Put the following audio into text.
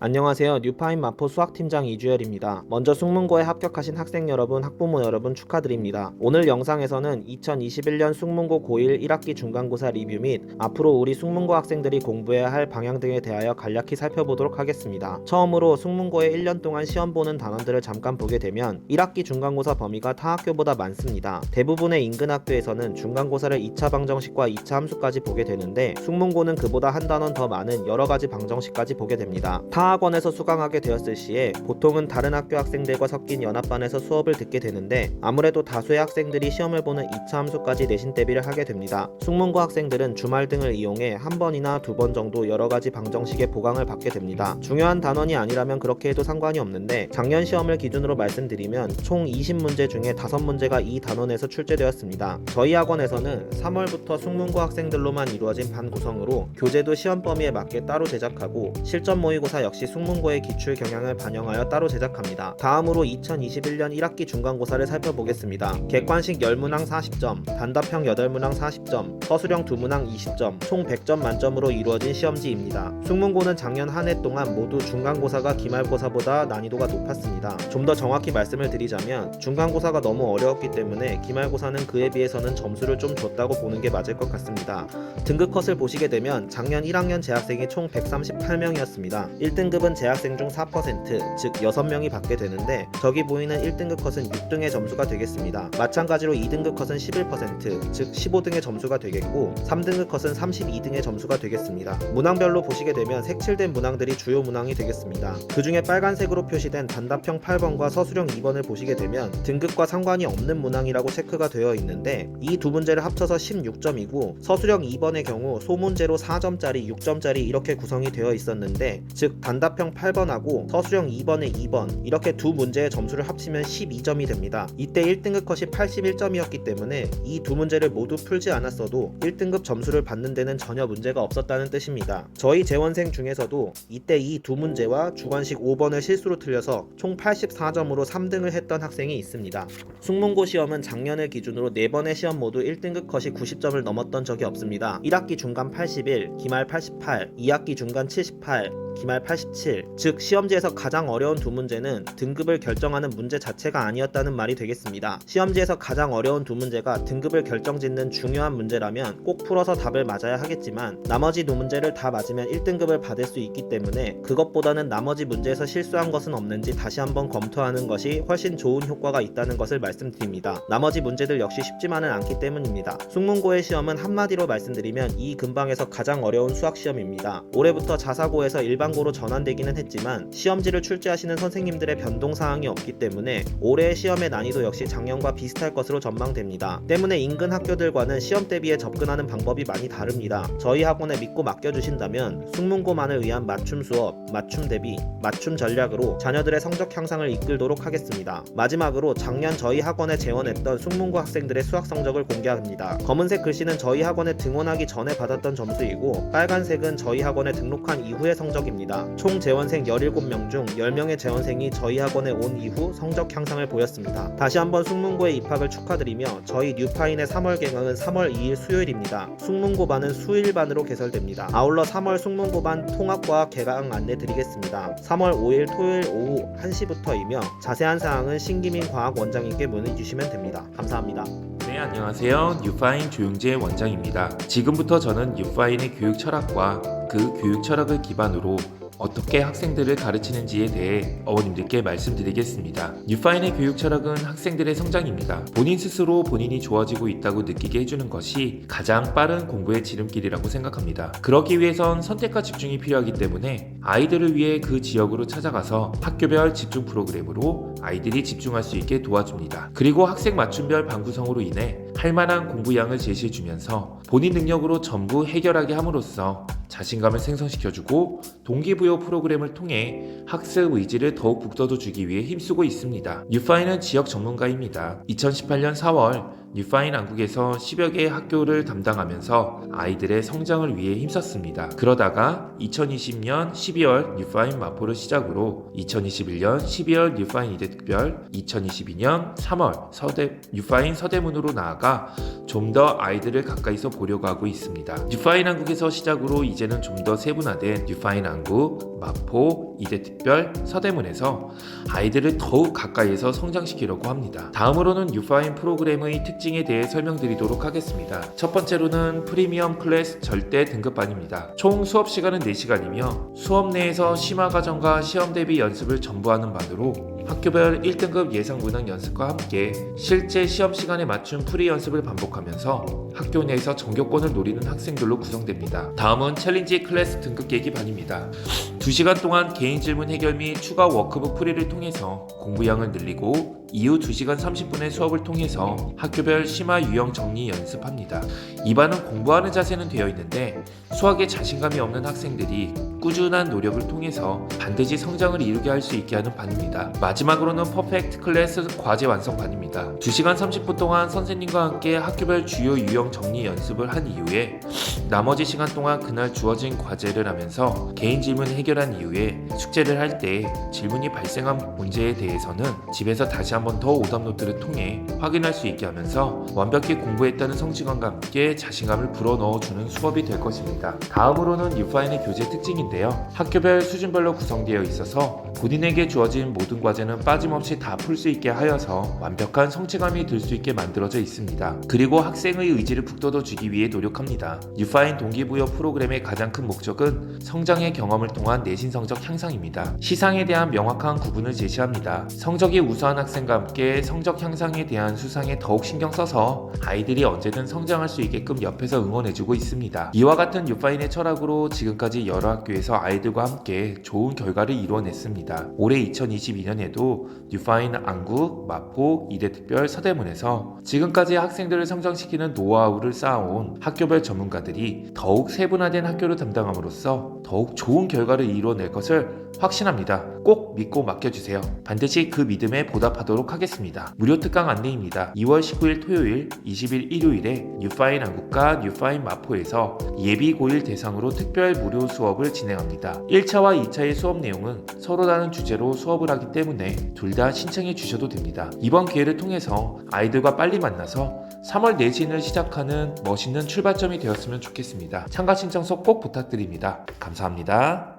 안녕하세요. 뉴파인 마포 수학팀장 이주열입니다. 먼저 숙문고에 합격하신 학생 여러분, 학부모 여러분 축하드립니다. 오늘 영상에서는 2021년 숙문고 고1 1학기 중간고사 리뷰 및 앞으로 우리 숙문고 학생들이 공부해야 할 방향 등에 대하여 간략히 살펴보도록 하겠습니다. 처음으로 숙문고에 1년 동안 시험 보는 단원들을 잠깐 보게 되면 1학기 중간고사 범위가 타 학교보다 많습니다. 대부분의 인근 학교에서는 중간고사를 2차 방정식과 2차 함수까지 보게 되는데 숙문고는 그보다 한 단원 더 많은 여러가지 방정식까지 보게 됩니다. 타 학원에서 수강하게 되었을 시에 보통은 다른 학교 학생들과 섞인 연합반에서 수업을 듣게 되는데 아무래도 다수의 학생들이 시험을 보는 2차 함수까지 내신 대비를 하게 됩니다. 숙문고 학생들은 주말 등을 이용해 한 번이나 두 번 정도 여러가지 방정식의 보강을 받게 됩니다. 중요한 단원이 아니라면 그렇게 해도 상관이 없는데 작년 시험을 기준으로 말씀드리면 총 20문제 중에 5문제가 이 단원에서 출제되었습니다. 저희 학원에서는 3월부터 숙문고 학생들로만 이루어진 반 구성으로 교재도 시험 범위에 맞게 따로 제작하고 실전 모의고사 역시 숙문고의 기출 경향을 반영하여 따로 제작합니다. 다음으로 2021년 1학기 중간고사를 살펴보겠습니다. 객관식 10문항 40점, 단답형 8문항 40점, 서술형 2문항 20점, 총 100점 만점으로 이루어진 시험지입니다. 숙문고는 작년 한 해 동안 모두 중간고사가 기말고사보다 난이도가 높았습니다. 좀 더 정확히 말씀을 드리자면 중간고사가 너무 어려웠기 때문에 기말고사는 그에 비해서는 점수를 좀 줬다고 보는 게 맞을 것 같습니다. 등급 컷을 보시게 되면 작년 1학년 재학생이 총 138명이었습니다. 1등급은 재학생 중 4%, 즉 6명이 받게 되는데 저기 보이는 1등급 컷은 6등의 점수가 되겠습니다. 마찬가지로 2등급 컷은 11%, 즉 15등의 점수가 되겠고 3등급 컷은 32등의 점수가 되겠습니다. 문항별로 보시게 되면 색칠된 문항들이 주요 문항이 되겠습니다. 그 중에 빨간색으로 표시된 단답형 8번과 서술형 2번을 보시게 되면 등급과 상관이 없는 문항이라고 체크가 되어 있는데 이 두 문제를 합쳐서 16점이고 서술형 2번의 경우 소문제로 4점짜리, 6점짜리 이렇게 구성이 되어 있었는데 즉 단답형 8번하고 서술형 2번의 2번 이렇게 두 문제의 점수를 합치면 12점이 됩니다. 이때 1등급 컷이 81점이었기 때문에 이 두 문제를 모두 풀지 않았어도 1등급 점수를 받는 데는 전혀 문제가 없었다는 뜻입니다. 저희 재원생 중에서도 이때 이 두 문제와 주관식 5번을 실수로 틀려서 총 84점으로 3등을 했던 학생이 있습니다. 숙문고 시험은 작년을 기준으로 4번의 시험 모두 1등급 컷이 90점을 넘었던 적이 없습니다. 1학기 중간 81, 기말 88, 2학기 중간 78, 기말 87, 즉 시험지에서 가장 어려운 두 문제는 등급을 결정하는 문제 자체가 아니었다는 말이 되겠습니다. 시험지에서 가장 어려운 두 문제가 등급을 결정짓는 중요한 문제라면 꼭 풀어서 답을 맞아야 하겠지만 나머지 두 문제를 다 맞으면 1등급을 받을 수 있기 때문에 그것보다는 나머지 문제에서 실수한 것은 없는지 다시 한번 검토하는 것이 훨씬 좋은 효과가 있다는 것을 말씀드립니다. 나머지 문제들 역시 쉽지만은 않기 때문입니다. 숙문고의 시험은 한마디로 말씀드리면 이 근방에서 가장 어려운 수학시험입니다. 올해부터 자사고에서 일반고로 전환되기는 했지만 시험지를 출제하시는 선생님들의 변동사항이 없기 때문에 올해의 시험의 난이도 역시 작년과 비슷할 것으로 전망됩니다. 때문에 인근 학교들과는 시험 대비에 접근하는 방법이 많이 다릅니다. 저희 학원에 믿고 맡겨주신다면 숙문고만을 위한 맞춤 수업, 맞춤 대비, 맞춤 전략으로 자녀들의 성적 향상을 이끌도록 하겠습니다. 마지막으로 작년 저희 학원에 재원했던 숙문고 학생들의 수학 성적을 공개합니다. 검은색 글씨는 저희 학원에 등원하기 전에 받았던 점수이고 빨간색은 저희 학원에 등록한 이후의 성적입니다. 총 재원생 17명 중 10명의 재원생이 저희 학원에 온 이후 성적 향상을 보였습니다. 다시 한번 숙문고에 입학을 축하드리며 저희 뉴파인의 3월 개강은 3월 2일 수요일입니다. 숙문고반은 수일반으로 개설됩니다. 아울러 3월 숙문고반 통합과학 개강 안내드리겠습니다. 3월 5일 토요일 오후 1시부터이며 자세한 사항은 신기민 과학원장님께 문의주시면 됩니다. 감사합니다. 네, 안녕하세요. 뉴파인 조용재 원장입니다. 지금부터 저는 뉴파인의 교육 철학과 그 교육 철학을 기반으로 어떻게 학생들을 가르치는지에 대해 어머님들께 말씀드리겠습니다. 뉴파인의 교육 철학은 학생들의 성장입니다. 본인 스스로 본인이 좋아지고 있다고 느끼게 해주는 것이 가장 빠른 공부의 지름길이라고 생각합니다. 그러기 위해선 선택과 집중이 필요하기 때문에 아이들을 위해 그 지역으로 찾아가서 학교별 집중 프로그램으로 아이들이 집중할 수 있게 도와줍니다. 그리고 학생 맞춤별 반 구성으로 인해 할만한 공부량을 제시해주면서 본인 능력으로 전부 해결하게 함으로써 자신감을 생성시켜주고 동기부여 프로그램을 통해 학습 의지를 더욱 북돋워주기 위해 힘쓰고 있습니다. 뉴파인은 지역 전문가입니다. 2018년 4월 뉴파인 안국에서 10여 개의 학교를 담당하면서 아이들의 성장을 위해 힘썼습니다. 그러다가 2020년 12월 뉴파인 마포를 시작으로 2021년 12월 뉴파인 이대특별, 2022년 3월 뉴파인 서대문으로 나아가 좀 더 아이들을 가까이서 보려고 하고 있습니다. 뉴파인 안국에서 시작으로 이제는 좀 더 세분화된 뉴파인 안국, 마포, 이대특별, 서대문에서 아이들을 더욱 가까이에서 성장시키려고 합니다. 다음으로는 뉴파인 프로그램의 특징에 대해 설명드리도록 하겠습니다. 첫 번째로는 프리미엄 클래스 절대 등급반입니다. 총 수업 시간은 4시간이며 수업 내에서 심화 과정과 시험 대비 연습을 전부 하는 반으로 학교별 1등급 예상 문항 연습과 함께 실제 시험 시간에 맞춘 프리 연습을 반복하면서 학교 내에서 전교권을 노리는 학생들로 구성됩니다. 다음은 챌린지 클래스 등급 계기반입니다. 2시간 동안 개인 질문 해결 및 추가 워크북 풀이를 통해서 공부량을 늘리고 이후 2시간 30분의 수업을 통해서 학교별 심화 유형 정리 연습합니다. 이 반은 공부하는 자세는 되어 있는데 수학에 자신감이 없는 학생들이 꾸준한 노력을 통해서 반드시 성장을 이루게 할 수 있게 하는 반입니다. 마지막으로는 퍼펙트 클래스 과제 완성 반입니다. 2시간 30분 동안 선생님과 함께 학교별 주요 유형 정리 연습을 한 이후에 나머지 시간 동안 그날 주어진 과제를 하면서 개인 질문 해결한 이후에 숙제를 할 때 질문이 발생한 문제에 대해서는 집에서 다시 한번 더 오답 노트를 통해 확인할 수 있게 하면서 완벽히 공부했다는 성취감과 함께 자신감을 불어넣어주는 수업이 될 것입니다. 다음으로는 뉴파인의 교재 특징인데요. 학교별 수준별로 구성되어 있어서 본인에게 주어진 모든 과제는 빠짐없이 다 풀 수 있게 하여서 완벽한 성취감이 들 수 있게 만들어져 있습니다. 그리고 학생의 의지를 북돋워주기 위해 노력합니다. 뉴파인 동기부여 프로그램의 가장 큰 목적은 성장의 경험을 통한 내신 성적 향상입니다. 시상에 대한 명확한 구분을 제시합니다. 성적이 우수한 학생과 함께 성적 향상에 대한 수상에 더욱 신경 써서 아이들이 언제든 성장할 수 있게끔 옆에서 응원해주고 있습니다. 이와 같은 뉴파인의 철학으로 지금까지 여러 학교에서 아이들과 함께 좋은 결과를 이루어냈습니다. 올해 2022년에도 뉴파인 안국, 마포, 이대특별, 서대문에서 지금까지 학생들을 성장시키는 노하우를 쌓아온 학교별 전문가들이 더욱 세분화된 학교를 담당함으로써 더욱 좋은 결과를 이루어낼 것을 확신합니다. 꼭 믿고 맡겨주세요. 반드시 그 믿음에 보답하도록 하겠습니다. 무료 특강 안내입니다. 2월 19일 토요일, 20일 일요일에 뉴파인 안국과 뉴파인 마포에서 예비 고1 대상으로 특별 무료 수업을 진행합니다. 1차와 2차의 수업 내용은 서로 다른 주제로 수업을 하기 때문에 둘 다 신청해 주셔도 됩니다. 이번 기회를 통해서 아이들과 빨리 만나서 3월 내신을 시작하는 멋있는 출발점이 되었으면 좋겠습니다. 참가 신청서 꼭 부탁드립니다. 감사합니다.